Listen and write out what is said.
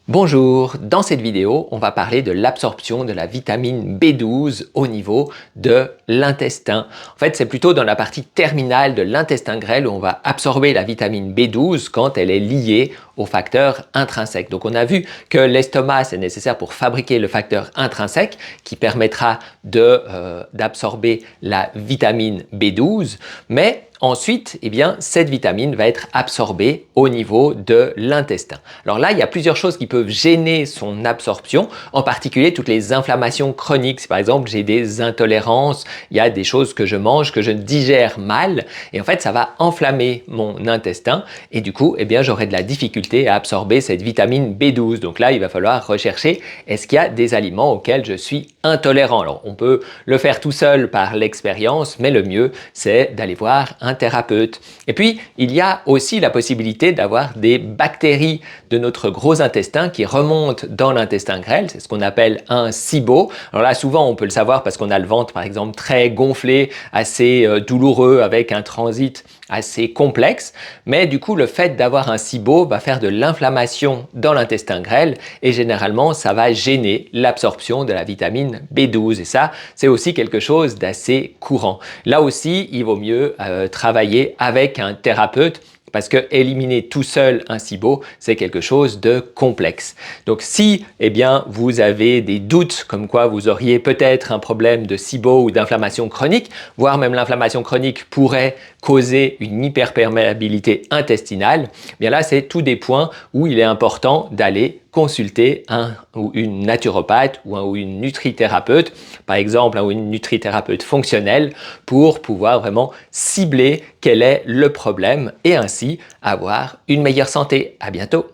Bonjour, dans cette vidéo, on va parler de l'absorption de la vitamine B12 au niveau de l'intestin. En fait, c'est plutôt dans la partie terminale de l'intestin grêle où on va absorber la vitamine B12 quand elle est liée au facteur intrinsèque. Donc on a vu que l'estomac, c'est nécessaire pour fabriquer le facteur intrinsèque qui permettra d'absorber la vitamine B12, mais ensuite, eh bien, cette vitamine va être absorbée au niveau de l'intestin. Alors là, il y a plusieurs choses qui peuvent gêner son absorption, en particulier toutes les inflammations chroniques. Si par exemple, j'ai des intolérances, il y a des choses que je mange, que je digère mal, et en fait, ça va enflammer mon intestin, et du coup, eh bien, j'aurai de la difficulté à absorber cette vitamine B12. Donc là, il va falloir rechercher, est-ce qu'il y a des aliments auxquels je suis intolérant? Alors, on peut le faire tout seul par l'expérience, mais le mieux, c'est d'aller voir un thérapeute. Et puis, il y a aussi la possibilité d'avoir des bactéries de notre gros intestin qui remontent dans l'intestin grêle. C'est ce qu'on appelle un SIBO. Alors là, souvent, on peut le savoir parce qu'on a le ventre, par exemple, très gonflé, assez douloureux, avec un transit assez complexe. Mais du coup, le fait d'avoir un SIBO va faire de l'inflammation dans l'intestin grêle et généralement, ça va gêner l'absorption de la vitamine B12. Et ça, c'est aussi quelque chose d'assez courant. Là aussi, il vaut mieux travailler avec un thérapeute parce que éliminer tout seul un SIBO, c'est quelque chose de complexe. Donc si vous avez des doutes comme quoi vous auriez peut-être un problème de SIBO ou d'inflammation chronique, voire même l'inflammation chronique pourrait causer une hyperperméabilité intestinale, bien là c'est tous des points où il est important d'aller consulter un ou une naturopathe ou une nutrithérapeute, par exemple un ou une nutrithérapeute fonctionnelle, pour pouvoir vraiment cibler quel est le problème et ainsi avoir une meilleure santé. À bientôt!